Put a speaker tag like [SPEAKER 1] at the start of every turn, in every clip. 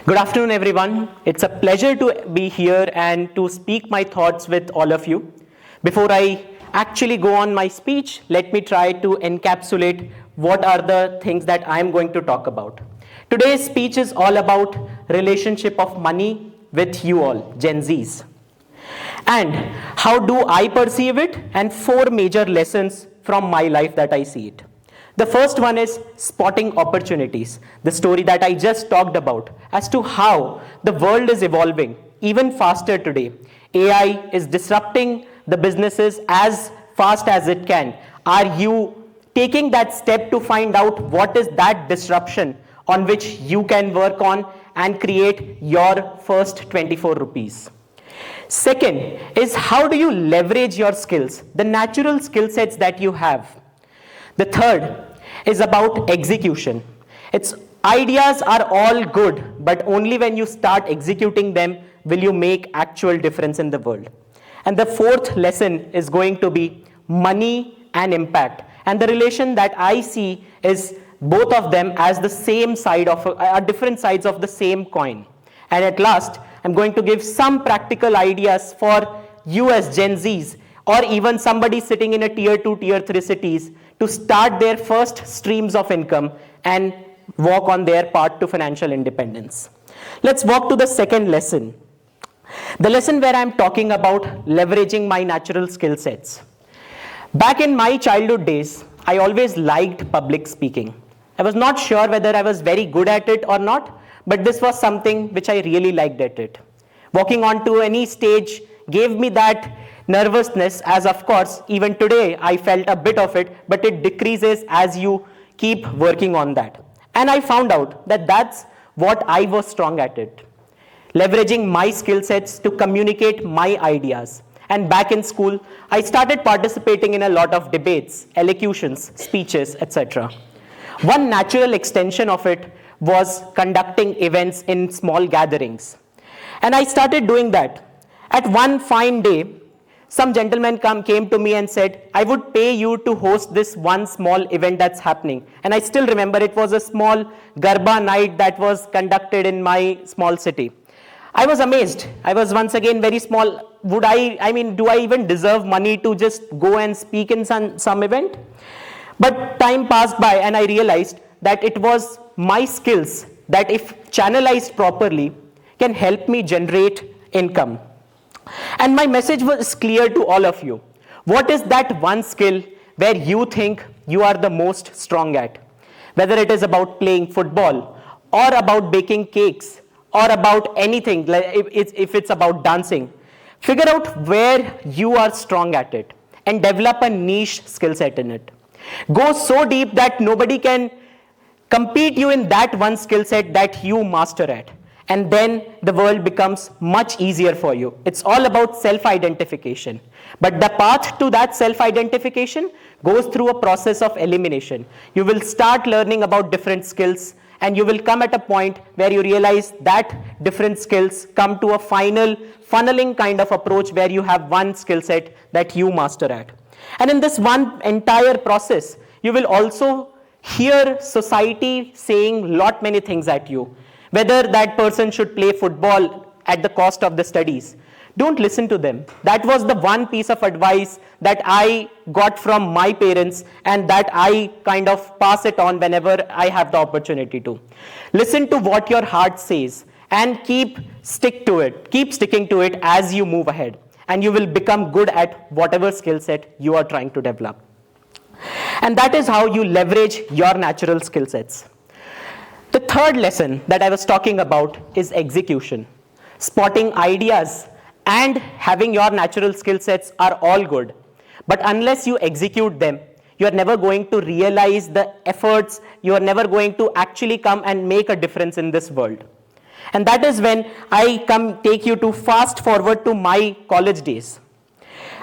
[SPEAKER 1] Good afternoon, everyone. It's a pleasure to be here and to speak my thoughts with all of you. Before I actually go on my speech, let me try to encapsulate what are the things that I'm going to talk about. Today's speech is all about relationship of money with you all, Gen Zs. And how do I perceive it, and 4 major lessons from my life that I see it. The first one is spotting opportunities, the story that I just talked about as to how the world is evolving even faster today. AI is disrupting the businesses as fast as it can. Are you taking that step to find out what is that disruption on which you can work on and create your first 24 rupees? Second is how do you leverage your skills, the natural skill sets that you have. The third is about execution. Its ideas are all good, but only when you start executing them will you make actual difference in the world. And the fourth lesson is going to be money and impact. And the relation that I see is both of them as the same side of different sides of the same coin. And at last, I'm going to give some practical ideas for you as Gen Zs or even somebody sitting in a tier 2, tier 3 cities to start their first streams of income and walk on their path to financial independence. Let's walk to the second lesson. The lesson where I'm talking about leveraging my natural skill sets. Back in my childhood days, I always liked public speaking. I was not sure whether I was very good at it or not, but this was something which I really liked at it. Walking onto any stage gave me that nervousness, as of course, even today I felt a bit of it, but it decreases as you keep working on that. And I found out that that's what I was strong at it. Leveraging my skill sets to communicate my ideas. And back in school, I started participating in a lot of debates, elocutions, speeches, etc. One natural extension of it was conducting events in small gatherings. And I started doing that. At one fine day, some gentleman came to me and said, I would pay you to host this one small event that's happening. And I still remember it was a small Garba night that was conducted in my small city. I was amazed. I was once again very small. Do I even deserve money to just go and speak in some event? But time passed by and I realized that it was my skills that, if channelized properly, can help me generate income. And my message was clear to all of you. What is that one skill where you think you are the most strong at? Whether it is about playing football or about baking cakes or about anything, like if it's about dancing, figure out where you are strong at it and develop a niche skill set in it. Go so deep that nobody can compete you in that one skill set that you master at. And then the world becomes much easier for you. It's all about self-identification. But the path to that self-identification goes through a process of elimination. You will start learning about different skills, and you will come at a point where you realize that different skills come to a final funneling kind of approach where you have one skill set that you master at. And in this one entire process, you will also hear society saying many things at you. Whether that person should play football at the cost of the studies. Don't listen to them. That was the one piece of advice that I got from my parents, and that I kind of pass it on whenever I have the opportunity to. Listen to what your heart says and keep sticking to it as you move ahead, and you will become good at whatever skill set you are trying to develop. And that is how you leverage your natural skill sets. The third lesson that I was talking about is execution. Spotting ideas and having your natural skill sets are all good. But unless you execute them, you are never going to realize the efforts, you are never going to actually come and make a difference in this world. And that is when I take you to fast forward to my college days.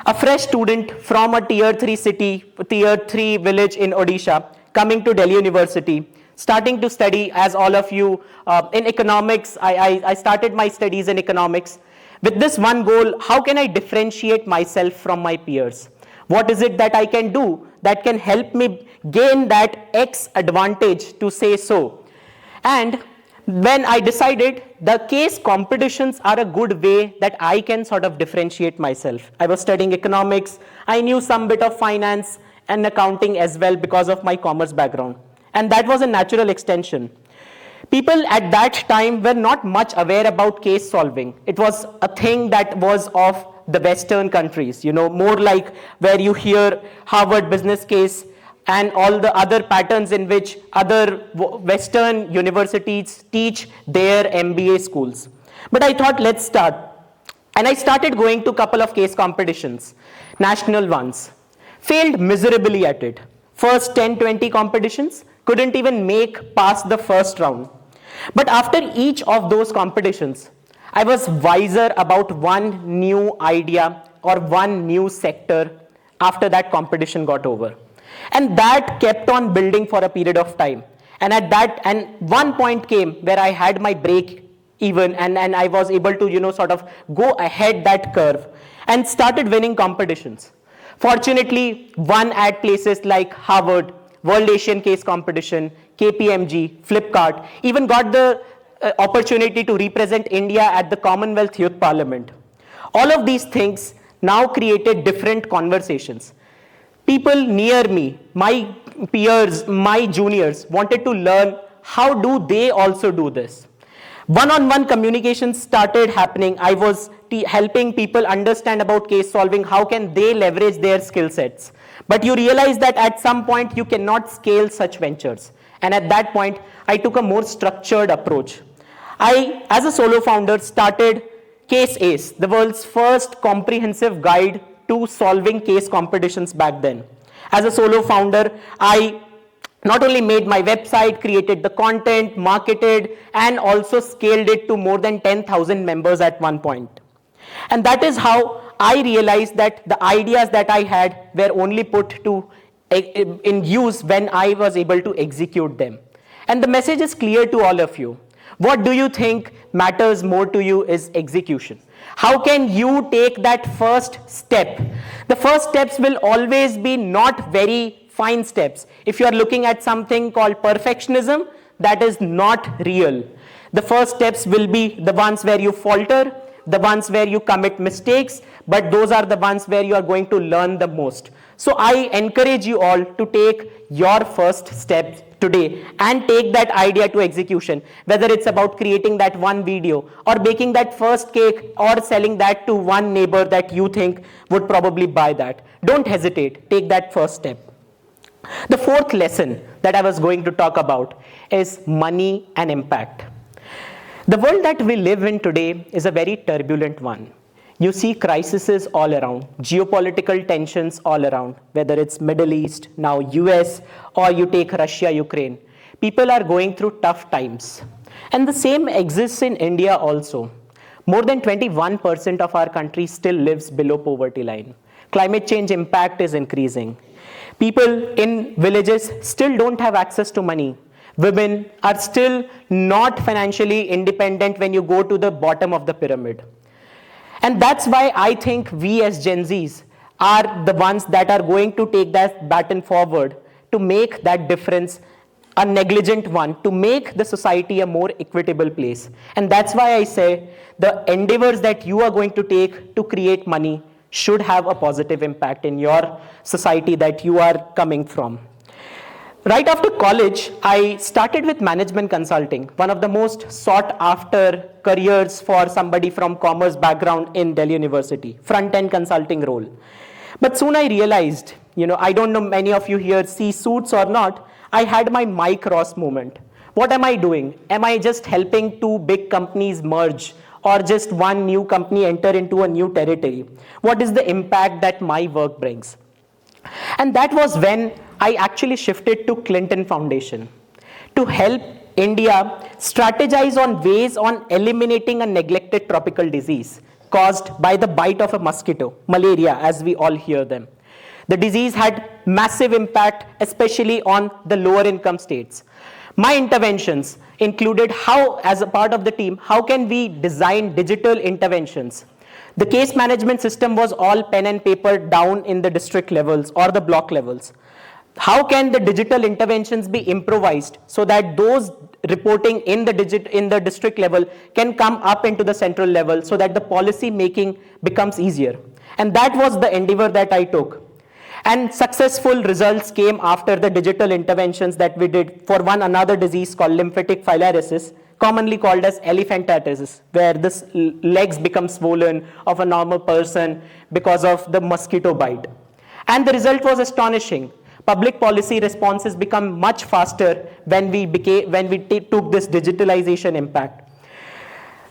[SPEAKER 1] A fresh student from a tier 3 city, tier 3 village in Odisha, coming to Delhi University, starting to study, as all of you, in economics. I started my studies in economics with this one goal: how can I differentiate myself from my peers? What is it that I can do that can help me gain that X advantage, to say so? And when I decided the case competitions are a good way that I can sort of differentiate myself. I was studying economics, I knew some bit of finance and accounting as well because of my commerce background. And that was a natural extension. People at that time were not much aware about case solving. It was a thing that was of the Western countries, more like where you hear Harvard business case and all the other patterns in which other Western universities teach their MBA schools. But I thought, let's start. And I started going to a couple of case competitions, national ones. Failed miserably at it. First 10, 20 competitions, couldn't even make past the first round. But after each of those competitions, I was wiser about one new idea or one new sector after that competition got over. And that kept on building for a period of time. And one point came where I had my break even, and I was able to, sort of go ahead that curve and started winning competitions. Fortunately, won at places like Harvard, World Asian Case Competition, KPMG, Flipkart, even got the opportunity to represent India at the Commonwealth Youth Parliament. All of these things now created different conversations. People near me, my peers, my juniors, wanted to learn how do they also do this. One-on-one communication started happening. I was helping people understand about case solving, how can they leverage their skill sets. But you realize that at some point you cannot scale such ventures. And at that point, I took a more structured approach. I, as a solo founder, started Case Ace, the world's first comprehensive guide to solving case competitions back then. As a solo founder, I not only made my website, created the content, marketed, and also scaled it to more than 10,000 members at one point. And that is how I realized that the ideas that I had were only put in use when I was able to execute them. And the message is clear to all of you. What do you think matters more to you is execution. How can you take that first step? The first steps will always be not very fine steps. If you are looking at something called perfectionism, that is not real. The first steps will be the ones where you falter, the ones where you commit mistakes, but those are the ones where you are going to learn the most. So I encourage you all to take your first step today and take that idea to execution, whether it's about creating that one video or baking that first cake or selling that to one neighbor that you think would probably buy that. Don't hesitate, take that first step. The fourth lesson that I was going to talk about is money and impact. The world that we live in today is a very turbulent one. You see crises all around, geopolitical tensions all around, whether it's Middle East, now US, or you take Russia, Ukraine. People are going through tough times. And the same exists in India also. More than 21% of our country still lives below poverty line. Climate change impact is increasing. People in villages still don't have access to money. Women are still not financially independent when you go to the bottom of the pyramid. And that's why I think we as Gen Zs are the ones that are going to take that baton forward to make that difference a negligent one, to make the society a more equitable place. And that's why I say the endeavors that you are going to take to create money should have a positive impact in your society that you are coming from. Right after college, I started with management consulting, one of the most sought after careers for somebody from commerce background in Delhi University, front-end consulting role. But soon I realized, I don't know many of you here see suits or not, I had my Mike Ross moment. What am I doing? Am I just helping two big companies merge or just one new company enter into a new territory? What is the impact that my work brings? And that was when I actually shifted to Clinton Foundation to help India strategize on ways on eliminating a neglected tropical disease caused by the bite of a mosquito, malaria, as we all hear them. The disease had massive impact, especially on the lower income states. My interventions included how, as a part of the team, how can we design digital interventions? The case management system was all pen and paper down in the district levels or the block levels. How can the digital interventions be improvised so that those reporting in the district level can come up into the central level so that the policy making becomes easier. And that was the endeavor that I took. And successful results came after the digital interventions that we did for one another disease called lymphatic filariasis, commonly called as elephantiasis, where this legs become swollen of a normal person because of the mosquito bite. And the result was astonishing. Public policy responses become much faster when we took this digitalization impact.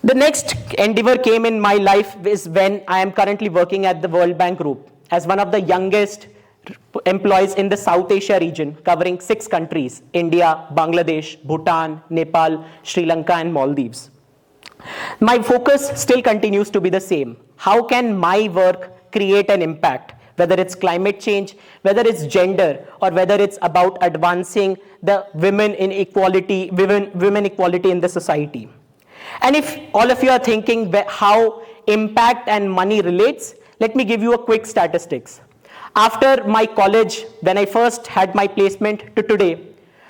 [SPEAKER 1] The next endeavor came in my life is when I am currently working at the World Bank Group as one of the youngest employees in the South Asia region, covering 6 countries: India, Bangladesh, Bhutan, Nepal, Sri Lanka, and Maldives. My focus still continues to be the same. How can my work create an impact? Whether it's climate change, whether it's gender, or whether it's about advancing the women equality in the society. And if all of you are thinking how impact and money relates, let me give you a quick statistics. After my college, when I first had my placement to today,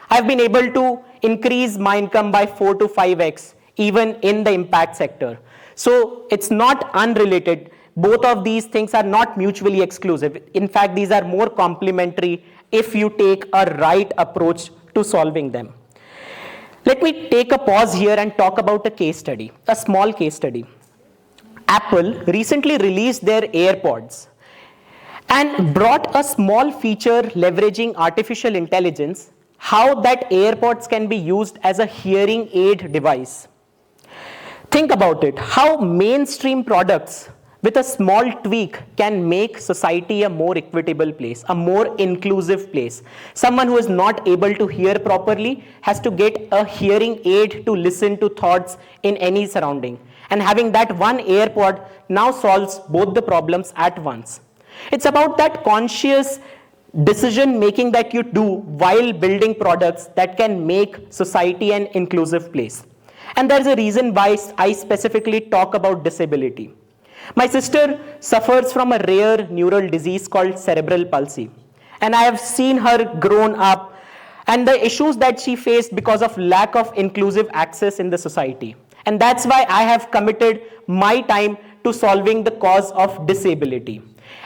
[SPEAKER 1] I've been able to increase my income by 4 to 5x, even in the impact sector. So it's not unrelated. Both of these things are not mutually exclusive. In fact, these are more complementary if you take a right approach to solving them. Let me take a pause here and talk about a case study, a small case study. Apple recently released their AirPods and brought a small feature leveraging artificial intelligence, how that AirPods can be used as a hearing aid device. Think about it, how mainstream products with a small tweak can make society a more equitable place, a more inclusive place. Someone who is not able to hear properly has to get a hearing aid to listen to thoughts in any surrounding. And having that one AirPod now solves both the problems at once. It's about that conscious decision making that you do while building products that can make society an inclusive place. And there's a reason why I specifically talk about disability. My sister suffers from a rare neural disease called cerebral palsy. And I have seen her grown up and the issues that she faced because of lack of inclusive access in the society. And that's why I have committed my time to solving the cause of disability.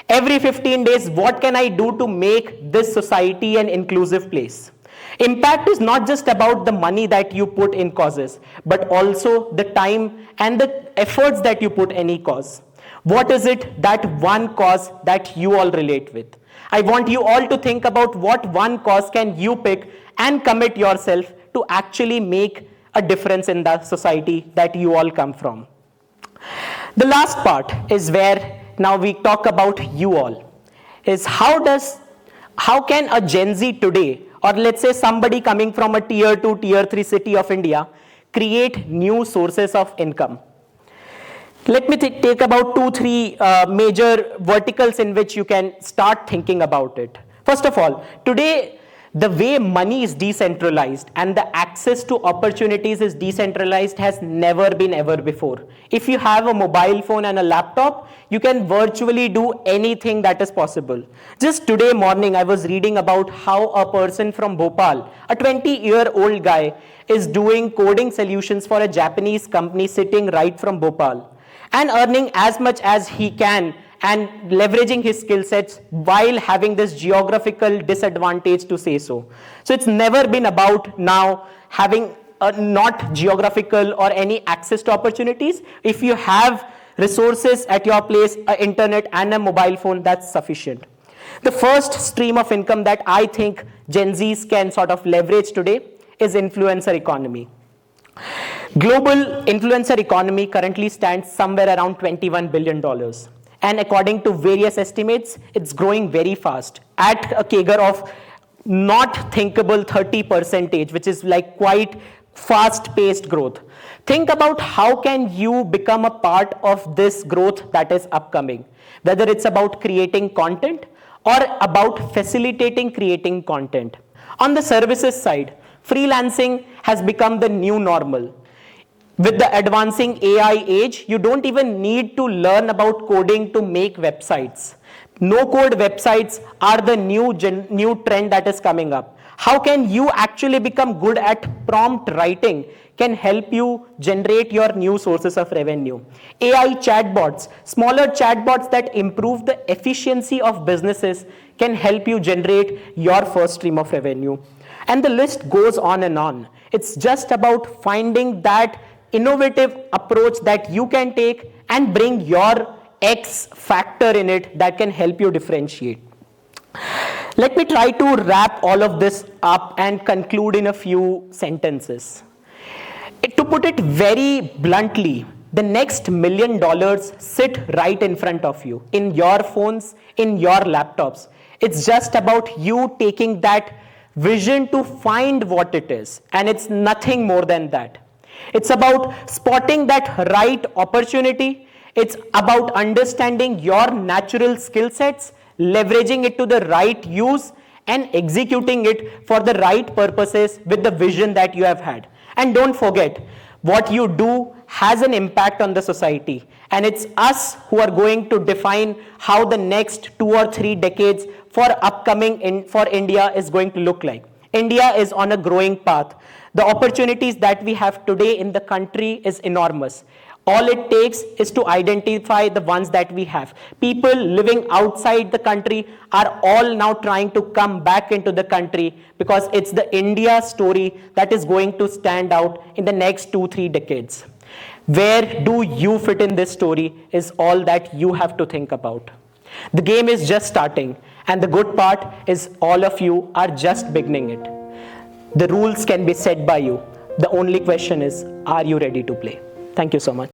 [SPEAKER 1] Every 15 days, what can I do to make this society an inclusive place? Impact is not just about the money that you put in causes, but also the time and the efforts that you put in any cause. What is it, that one cause that you all relate with? I want you all to think about what one cause can you pick and commit yourself to actually make a difference in the society that you all come from. The last part is where now we talk about you all, is how can a Gen Z today, or let's say somebody coming from a tier 2, tier 3 city of India, create new sources of income? Let me take about 2-3 major verticals in which you can start thinking about it. First of all, today, the way money is decentralized and the access to opportunities is decentralized has never been ever before. If you have a mobile phone and a laptop, you can virtually do anything that is possible. Just today morning, I was reading about how a person from Bhopal, a 20-year-old guy, is doing coding solutions for a Japanese company sitting right from Bhopal and earning as much as he can and leveraging his skill sets while having this geographical disadvantage to say so. So it's never been about now having not geographical or any access to opportunities. If you have resources at your place, internet and a mobile phone, that's sufficient. The first stream of income that I think Gen Zs can sort of leverage today is influencer economy. Global influencer economy currently stands somewhere around $21 billion. And according to various estimates, it's growing very fast at a CAGR of not thinkable 30%, which is like quite fast-paced growth. Think about how can you become a part of this growth that is upcoming, whether it's about creating content or about facilitating creating content. On the services side, freelancing has become the new normal. With the advancing AI age, you don't even need to learn about coding to make websites. No-code websites are the new trend that is coming up. How can you actually become good at prompt writing can help you generate your new sources of revenue. AI chatbots, smaller chatbots that improve the efficiency of businesses can help you generate your first stream of revenue. And the list goes on and on. It's just about finding that innovative approach that you can take and bring your X factor in it that can help you differentiate. Let me try to wrap all of this up and conclude in a few sentences. To put it very bluntly, the next $1 million sit right in front of you, in your phones, in your laptops. It's just about you taking that vision to find what it is, and it's nothing more than that. It's about spotting that right opportunity. It's about understanding your natural skill sets, leveraging it to the right use, and executing it for the right purposes with the vision that you have had. And don't forget, what you do has an impact on the society, and it's us who are going to define how the next 2 or 3 decades for for India is going to look like. India is on a growing path. The opportunities that we have today in the country is enormous. All it takes is to identify the ones that we have. People living outside the country are all now trying to come back into the country because it's the India story that is going to stand out in the next 2-3 decades. Where do you fit in this story is all that you have to think about. The game is just starting, and the good part is all of you are just beginning it. The rules can be set by you. The only question is, are you ready to play? Thank you so much.